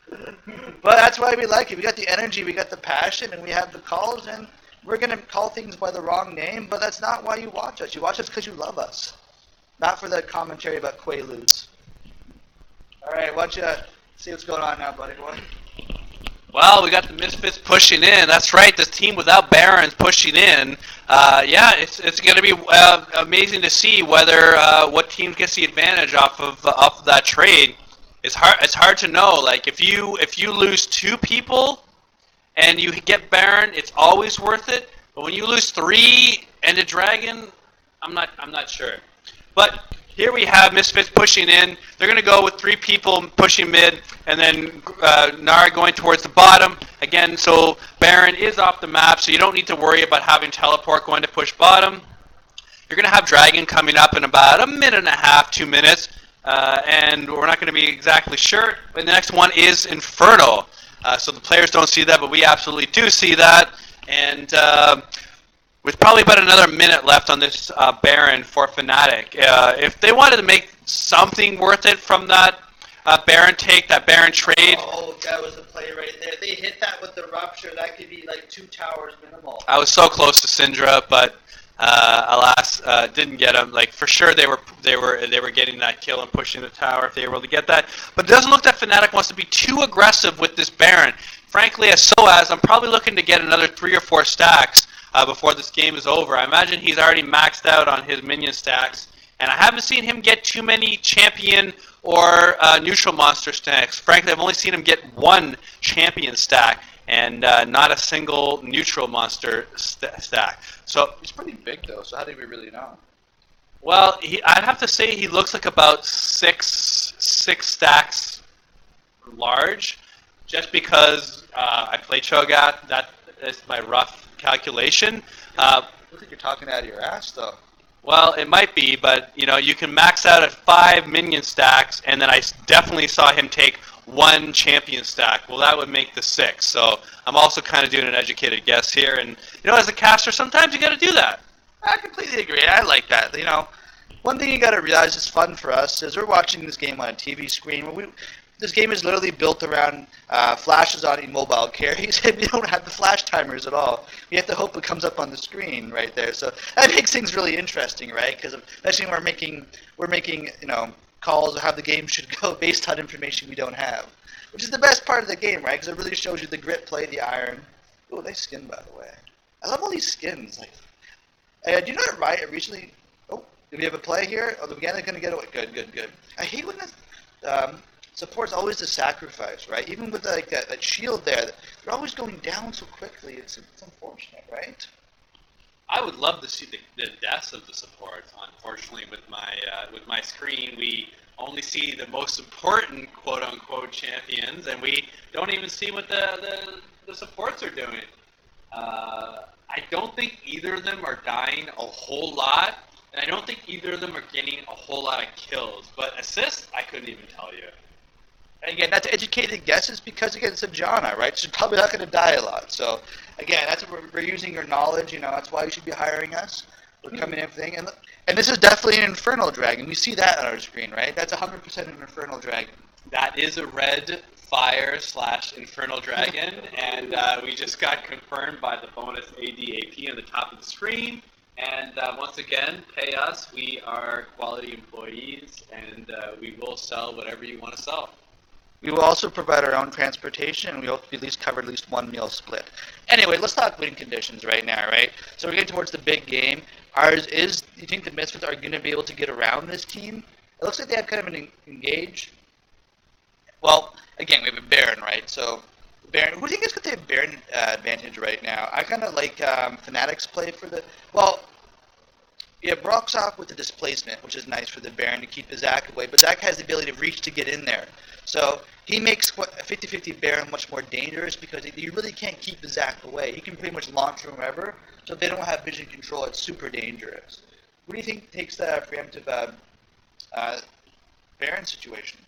S1: But that's why we like it. We got the energy, we got the passion, and we have the calls, and we're going to call things by the wrong name, but that's not why you watch us. You watch us because you love us, not for the commentary about Quaaludes. All right, why don't you see what's going on now, buddy boy?
S2: Well, we got the Misfits pushing in. That's right, this team without Barons pushing in. Yeah, it's going to be amazing to see whether what team gets the advantage off of that trade. It's hard to know. Like if you lose 2 people and you get Baron, it's always worth it. But when you lose 3 and a Dragon, I'm not sure. But here we have Misfits pushing in. They're going to go with 3 people pushing mid, and then Nara going towards the bottom. Again, so Baron is off the map, so you don't need to worry about having Teleport going to push bottom. You're going to have Dragon coming up in about a minute and a half, 2 minutes, and we're not going to be exactly sure. And the next one is Inferno. So the players don't see that, but we absolutely do see that. And with probably about another minute left on this Baron for Fnatic. If they wanted to make something worth it from that Baron take, that Baron trade.
S1: Oh, that was the play right there. They hit that with the rupture. That could be like 2 towers minimal.
S2: I was so close to Syndra, but alas, didn't get him. Like for sure, they were getting that kill and pushing the tower if they were able to get that. But it doesn't look that Fnatic wants to be too aggressive with this Baron. Frankly, as SOAS, I'm probably looking to get another 3 or 4 stacks before this game is over. I imagine he's already maxed out on his minion stacks, and I haven't seen him get too many champion or neutral monster stacks. Frankly, I've only seen him get 1 champion stack and not a single neutral monster stack. So
S1: he's pretty big though. So how do we really know?
S2: Well, I'd have to say he looks like about 6 stacks large, just because I play Cho'Gath. That is my rough calculation.
S1: Looks like you're talking out of your ass though.
S2: Well, it might be, but you can max out at 5 minion stacks, and then I definitely saw him take 1 champion stack. Well, that would make the 6. So I'm also kind of doing an educated guess here, and as a caster, sometimes you got to do that.
S1: I completely agree. I like that. One thing you got to realize is fun for us is we're watching this game on a TV screen. This game is literally built around flashes on mobile carries, and we don't have the flash timers at all. We have to hope it comes up on the screen right there. So that makes things really interesting, right? Because especially when we're making calls of how the game should go based on information we don't have, which is the best part of the game, right? Because it really shows you the grit play, the iron. Oh, nice skin, by the way. I love all these skins. Do you know that Riot recently? Oh, do we have a play here? Oh, the beginning going to get away. Good. I hate when this. Support's always the sacrifice, right? Even with that shield there, they're always going down so quickly. It's unfortunate, right?
S2: I would love to see the deaths of the supports. Unfortunately, with my screen, we only see the most important quote unquote champions, and we don't even see what the supports are doing. I don't think either of them are dying a whole lot, and I don't think either of them are getting a whole lot of kills. But assists, I couldn't even tell you.
S1: Again, that's educated guesses because, again, it's a Janna, right? She's probably not going to die a lot. So, again, that's what we're using your knowledge. That's why you should be hiring us. We're coming in everything. And this is definitely an Infernal Dragon. We see that on our screen, right? That's 100% an Infernal Dragon.
S2: That is a red fire / Infernal Dragon. And we just got confirmed by the bonus ADAP on the top of the screen. And once again, pay us. We are quality employees, and we will sell whatever you want to sell.
S1: We will also provide our own transportation, and we hope to be at least covered at least 1 meal split. Anyway, let's talk win conditions right now, right? So we're getting towards the big game. Do you think the Misfits are going to be able to get around this team? It looks like they have kind of an engage. Well, again, we have a Baron, right? So, Baron, who do you guys got the Baron advantage right now? I kind of like Fnatic's play for the... Well, yeah, Brock's off with the displacement, which is nice for the Baron to keep the Zac away, but Zac has the ability to reach to get in there. So he makes a 50-50 Baron much more dangerous because you really can't keep the Zac away. He can pretty much launch from wherever, so if they don't have vision control, it's super dangerous. What do you think takes the preemptive Baron situation.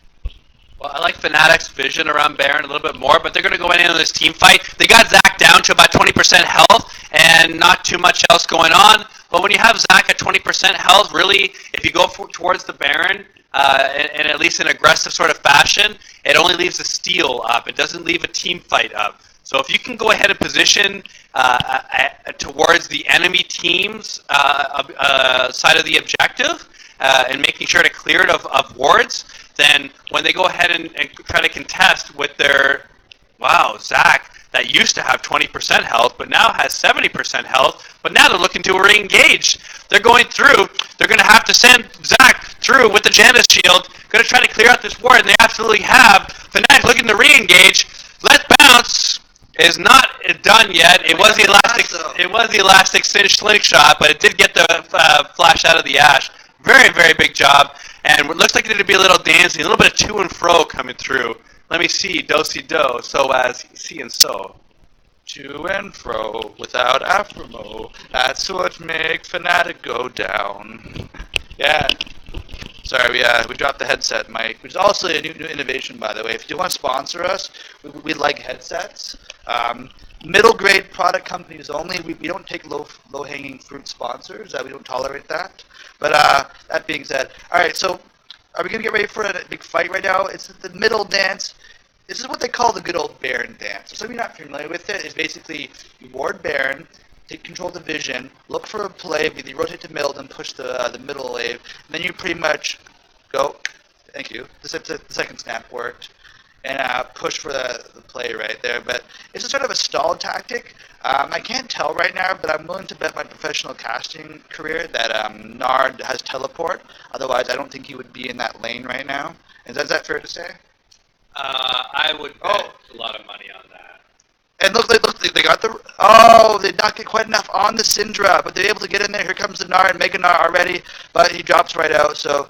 S2: Well, I like Fnatic's vision around Baron a little bit more, but they're going to go in on this team fight. They got Zach down to about 20% health and not too much else going on. But when you have Zach at 20% health, really, if you go towards the Baron, and at least in aggressive sort of fashion, it only leaves a steal up. It doesn't leave a team fight up. So if you can go ahead and position towards the enemy team's side of the objective and making sure to clear it of wards, then when they go ahead and try to contest with their, wow, Zach, that used to have 20% health, but now has 70% health, but now they're looking to re-engage. They're going through. They're going to have to send Zach through with the Janus shield, going to try to clear out this ward, and they absolutely have. Fnatic looking to re-engage. Let's bounce is not done yet. It was the elastic. It was the elastic slingshot, but it did get the flash out of the ash. Very, very big job. And it looks like it'll be a little dancing, a little bit of to and fro coming through. Let me see, do-si-do, so as see and so. To and fro without Aframo. That's what makes Fnatic go down. Yeah. Sorry, we dropped the headset mic, which is also a new innovation, by the way. If you do want to sponsor us, we like headsets. Middle grade product companies only. We don't take low hanging fruit sponsors. We don't tolerate that. But that being said, all right. So are we gonna get ready for a big fight right now? It's the middle dance. This is what they call the good old Baron dance. So if you're not familiar with it, it's basically you ward Baron, take control of the vision, look for a play, you rotate to middle, then push the middle wave, and then you pretty much go. Thank you. The second snap worked. And push for the play right there. But it's a sort of a stall tactic. I can't tell right now, but I'm willing to bet my professional casting career that Nard has teleport. Otherwise, I don't think he would be in that lane right now. Is that fair to say? I would bet a lot of money on that.
S1: And look, they got the... Oh, they did not get quite enough on the Syndra, but they're able to get in there. Here comes the Nard, Mega Nard already, but he drops right out, so...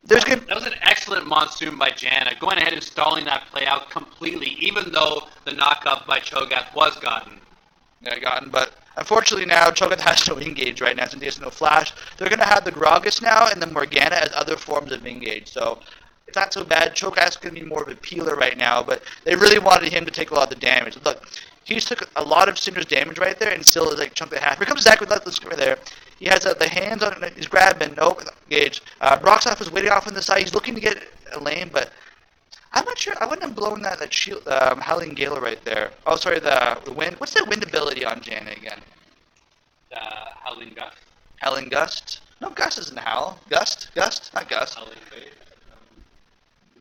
S2: That was an excellent monsoon by Janna, going ahead and stalling that play out completely, even though the knockup by Cho'Gath was gotten.
S1: Yeah, gotten, but unfortunately now Cho'Gath has no engage right now since he has no flash. They're going to have the Gragas now and the Morgana as other forms of engage, so it's not so bad. Cho'Gath's going to be more of a peeler right now, but they really wanted him to take a lot of the damage. Look, he took a lot of Syndra's damage right there and still is like chunk of half. Here comes Zach with that right there. He has the hands on it. He's grabbing. Nope. Engage. Broxoff is waiting off on the side. He's looking to get a lane, but I'm not sure. I wouldn't have blown that shield, Howling Gale right there. Oh, sorry, the wind. What's the wind ability on Janna again?
S2: Howling Gust.
S1: Howling Gust? No, Gust isn't Howl. Gust? Not Gust.
S2: Howling Fade.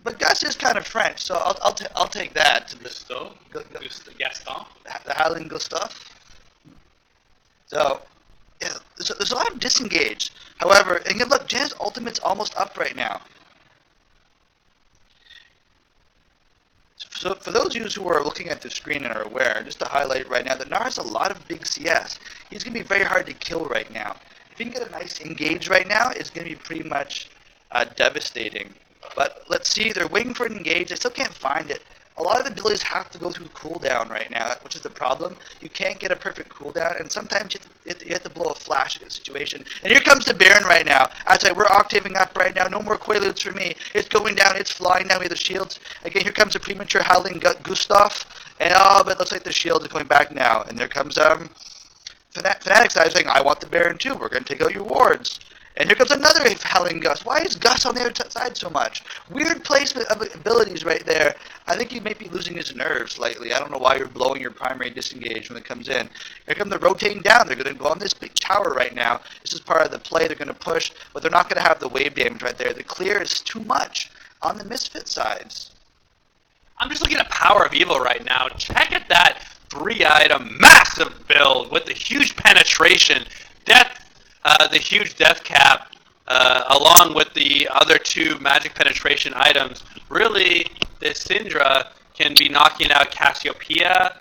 S1: But Gust is kind of French, so I'll take that.
S2: Gaston.
S1: The Howling Gustav. So, yeah, there's a lot of disengage. However, and look, Jan's ultimate's almost up right now. So for those of you who are looking at the screen and are aware, just to highlight right now that Nar has a lot of big CS. He's going to be very hard to kill right now. If he can get a nice engage right now, it's going to be pretty much devastating. But let's see, they're waiting for an engage. They still can't find it. A lot of the abilities have to go through cooldown right now, which is the problem. You can't get a perfect cooldown, and sometimes you have to blow a flash in a situation. And here comes the Baron right now. I say we're octaving up right now. No more Quaaludes for me. It's going down. It's flying down with the shields. Again, here comes the premature Howling Gustav. And but it looks like the shield is going back now. And there comes Fnatic side saying, I want the Baron too. We're going to take out your wards. And here comes another Howling Gust. Why is Gus on the other side so much? Weird placement of abilities right there. I think he may be losing his nerve slightly. I don't know why you're blowing your primary disengage when it comes in. Here come the rotating down. They're going to go on this big tower right now. This is part of the play. They're going to push, but they're not going to have the wave damage right there. The clear is too much on the Misfit sides.
S2: I'm just looking at Power of Evil right now. Check at that 3-item massive build with the huge penetration, the huge death cap, along with the other 2 magic penetration items. Really, this Syndra can be knocking out Cassiopeia,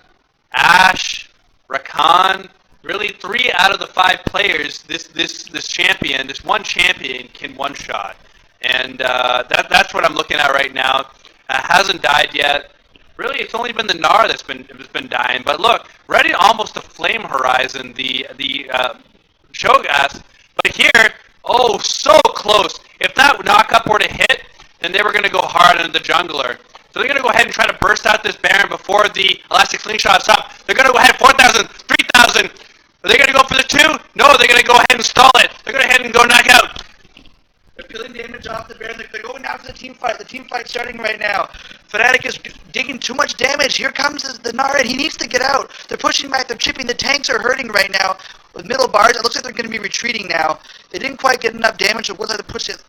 S2: Ashe, Rakan. Really, 3 out of the 5 players this champion, this one champion, can one-shot. And that's what I'm looking at right now. Hasn't died yet. Really, it's only been the Gnar that's been dying. But look, ready almost to flame horizon the Cho'Gath. But here, oh, so close. If that knockup were to hit, they were going to go hard on the jungler. So they're going to go ahead and try to burst out this Baron before the Elastic Slingshot's up. They're going to go ahead 4,000, 3,000. Are they going to go for the 2? No, they're going to go ahead and stall it. They're going to go ahead and go knock out.
S1: They're peeling damage off the Baron. They're going after the team fight. The team fight's starting right now. Fnatic is digging too much damage. Here comes the Gnar, and he needs to get out. They're pushing back. They're chipping. The tanks are hurting right now with middle bars. It looks like they're going to be retreating now. They didn't quite get enough damage. It looks like they pushed it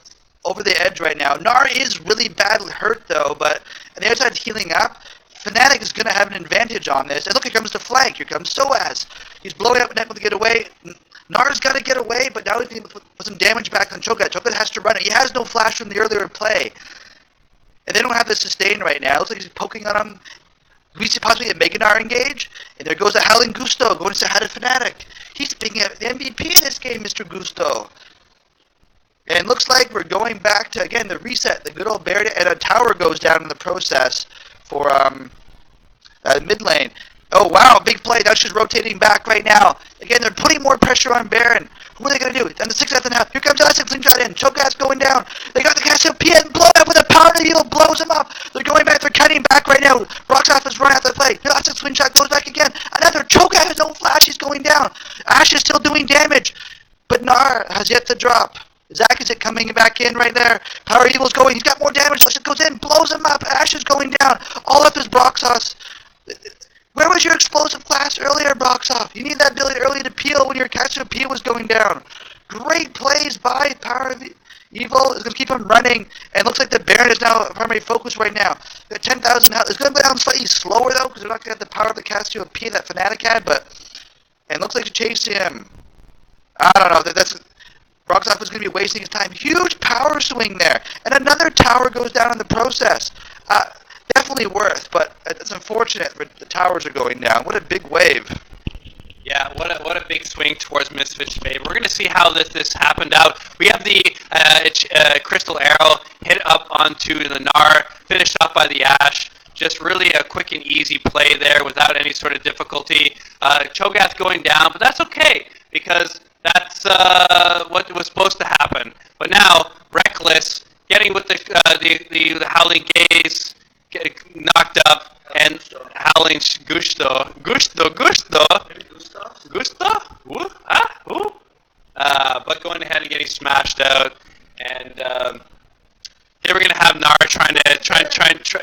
S1: over the edge right now. Gnar is really badly hurt, though, but on the other side's healing up. Fnatic is going to have an advantage on this. And look, here comes the flank. Here comes Soaz. He's blowing up Net to get away. Gnar's got to get away, but now he's going to put some damage back on Cho'Gath. Cho'Gath has to run it. He has no flash from the earlier play. And they don't have the sustain right now. It looks like he's poking on him. We see possibly a Mega Gnar engage. And there goes a Howling Gusto going to head of Fnatic. He's picking up the MVP of this game, Mr. Gusto. And it looks like we're going back to, again, the reset. The good old Baron, and a tower goes down in the process for mid lane. Oh, wow, big play. Now she's rotating back right now. Again, they're putting more pressure on Baron. What are they going to do? Down to 6th now. Here comes Elastic Slingshot in. Cho'Gath's going down. They got the Cassiopeia and blown up with a power of the evil. Blows him up. They're going back. They're cutting back right now. Roxoff is running out the play. Elastic Slingshot goes back again. Another Cho'Gath has no flash. He's going down. Ashe is still doing damage. But Gnar has yet to drop. Zach is coming back in right there. Power Evil's going. He's got more damage. Elastic goes in. Blows him up. Ashe is going down. All up is Broxos. Where was your explosive class earlier, Broxoff? You need that ability early to peel when your Cassiopeia was going down. Great plays by Power of Evil. Is going to keep him running. And looks like the Baron is now a primary focus right now. Got 10,000 health. It's going to go down slightly slower, though, because they're not going to have the power of the Cassiopeia that Fnatic had. And looks like to chase him. I don't know. That's Broxoff is going to be wasting his time. Huge power swing there. And another tower goes down in the process. Definitely worth, but it's unfortunate the towers are going down. What a big wave.
S2: Yeah, what a big swing towards Misfits' favor. We're going to see how this happened out. We have the Crystal Arrow hit up onto the Gnar, finished off by the Ashe. Just really a quick and easy play there without any sort of difficulty. Cho'Gath going down, but that's okay, because that's what was supposed to happen. But now, Reckless getting with the Howling Gaze, knocked up, and Howling Gusto. Ooh, ooh. But going ahead and getting smashed out, and here we're gonna have Gnar trying.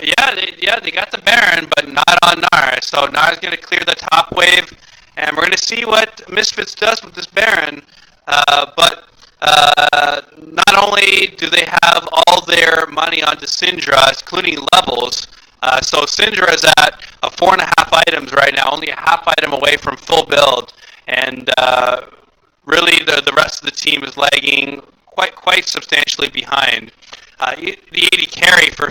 S2: Yeah, they got the Baron, but not on Gnar. So Gnar's gonna clear the top wave, and we're gonna see what Misfits does with this Baron. But not only do they have all their money onto Syndra, including levels, so Syndra is at 4.5 items right now, only a half item away from full build, and really the rest of the team is lagging quite substantially behind. The 80 carry for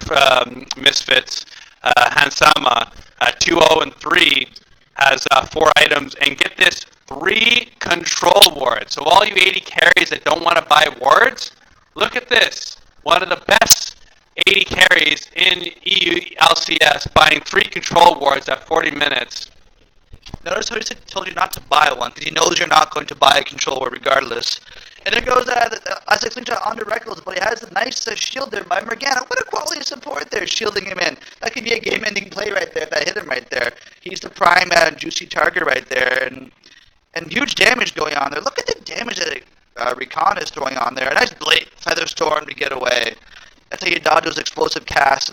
S2: Misfits, Hansama, 2-0 and 3, has 4 items, and get this, 3 control wards. So all you 80 carries that don't want to buy wards, look at this. One of the best 80 carries in EU LCS, buying 3 control wards at 40 minutes.
S1: Notice how he told you not to buy one, because he knows you're not going to buy a control ward regardless. And there goes Isaac Slingshot onto Reckless, but he has a nice shield there by Morgana. What a quality support there, shielding him in. That could be a game-ending play right there if that hit him right there. He's the prime juicy target right there, and huge damage going on there. Look at the damage that Recon is throwing on there. A nice Blade Feather Storm to get away. That's how you dodge those explosive casts.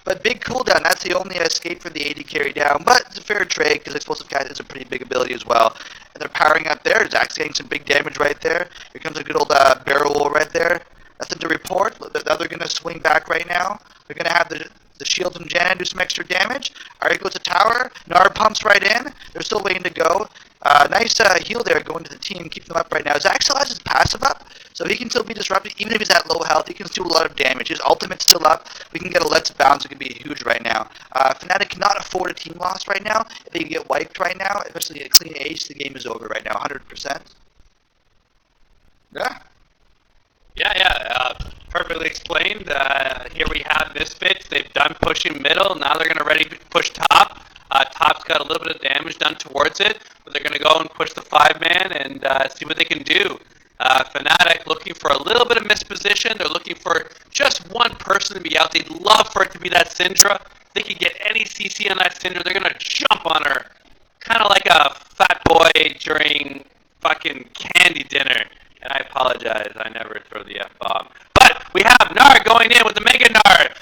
S1: But big cooldown, that's the only escape for the 80 carry down. But it's a fair trade, because explosive cast is a pretty big ability as well. And they're powering up there. Zach's getting some big damage right there. Here comes a good old barrel roll right there. Nothing to report. Now they're going to swing back right now. They're going to have the shield from Janna do some extra damage. Alright, goes to tower. Gnar pumps right in. They're still waiting to go. Nice heal there going to the team, keeping them up right now. Zach still has his passive up, so he can still be disrupted. Even if he's at low health, he can still do a lot of damage. His ultimate's still up. We can get a Let's Bounce. It could be huge right now. Fnatic cannot afford a team loss right now. If they get wiped right now, especially a clean ace, the game is over right now, 100%. Yeah.
S2: Yeah. Perfectly explained. Here we have Misfits. They've done pushing middle. Now they're going to ready to push top. Top's got a little bit of damage done towards it, but they're going to go and push the 5-man and see what they can do. Fnatic looking for a little bit of misposition. They're looking for just one person to be out. They'd love for it to be that Syndra. If they could get any CC on that Syndra, they're going to jump on her. Kind of like a fat boy during fucking candy dinner. And I apologize, I never throw the F-bomb. But we have Nard going in with the Mega Nard.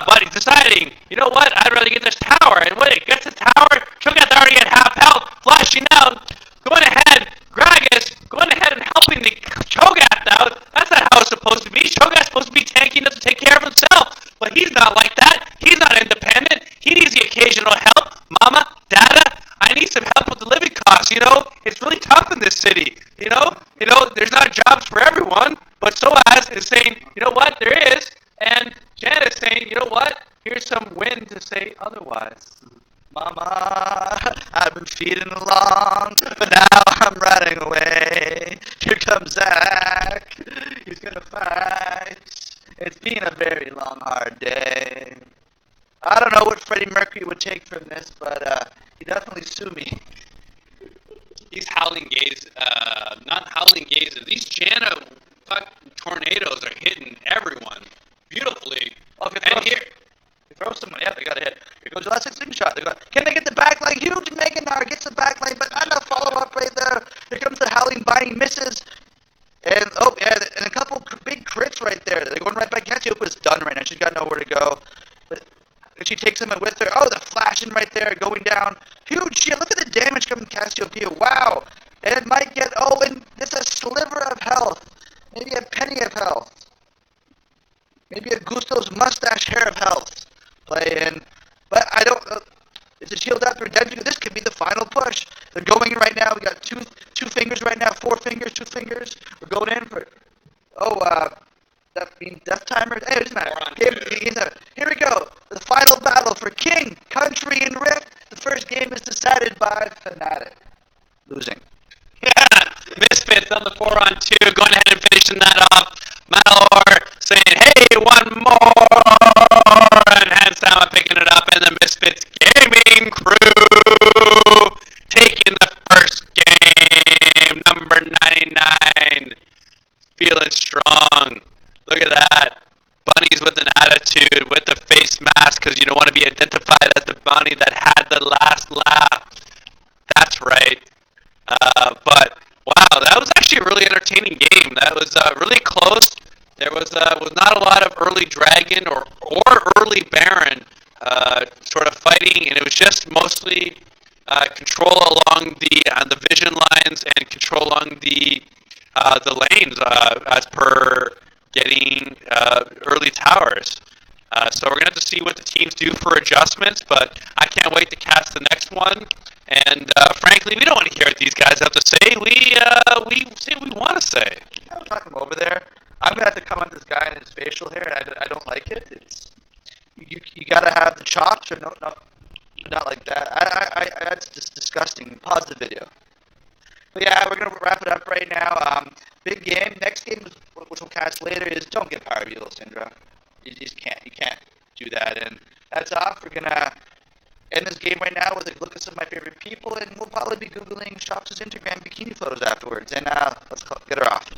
S2: But he's deciding, you know what, I'd rather get this tower. And when it gets the tower, Cho'Gath already at half health, flashing out, going ahead, Gragas going ahead and helping the Cho'Gath out. That's not how it's supposed to be. Cho'Gath's supposed to be tanking enough to take care of himself. But he's not like that. He's not independent. He needs the occasional help. Mama, Dada, I need some help with the living costs, you know? It's really tough in this city, you know? There's not jobs for everyone, but Soaz is saying, you know what, there is, and Janet's saying, you know what, here's some wind to say otherwise.
S1: Mama, I've been feeding along, but now I'm running away. Here comes Zach. He's gonna fight. It's been a very long, hard day. I don't know what Freddie Mercury would take from this, but he definitely sue me.
S2: These howling gaze, not howling gazes. These Janna fucking tornadoes are hitting everyone beautifully.
S1: Oh, and here, you throw someone. Yeah, they got a hit. Here goes the last slingshot. They go. Can they get the backline? Huge Meganar gets the backline, but not a follow up right there. Here comes the howling binding, misses. And oh yeah, and a couple big crits right there. They're going right back at you, but it's done right now. She's got nowhere to go. But she takes them with her. Oh, the flashing right there, going down. Huge shit. Look at the damage coming to Cassiopeia. Wow. And it might get, oh, and just a sliver of health. Maybe a penny of health. Maybe a Gusto's mustache hair of health. Play in. But I don't, it's a shield after redemption. This could be the final push. They're going in right now. We got two fingers right now. 4 fingers, 2 fingers. We're going in for, that means death timer. Hey, it doesn't matter. Here we go. The final battle for King, Country, and Rift. The first game is decided by Fnatic. Losing.
S2: Yeah, Misfits on the 4-on-2, going ahead and finishing that off. Malor saying, hey, one more, and Hansama picking it up, and the Misfits gaming crew taking the first game, number 99, feeling strong. Look at that. Bunnies with an attitude, with the face mask, because you don't want to be identified as the bunny that had the last laugh. That's right. But wow, that was actually a really entertaining game. That was really close. There was not a lot of early dragon or early baron sort of fighting, and it was just mostly control along the vision lines and control along the lanes as per getting early towers. So we're gonna have to see what the teams do for adjustments, but I can't wait to cast the next one. And frankly, we don't want to hear what these guys have to say. We say what we want to say.
S1: I'm talking over there. I'm gonna have to come on this guy and his facial hair. I don't like it. It's you gotta have the chops, or no, not like that. I that's just disgusting. Pause the video. But yeah, we're gonna wrap it up right now. Big game. Next game, which we'll cast later, is don't get Power Beetle Syndra. You just can't. You can't do that. And that's off. We're gonna end this game right now with a look at some of my favorite people, and we'll probably be googling Shops' Instagram bikini photos afterwards. And let's get her off.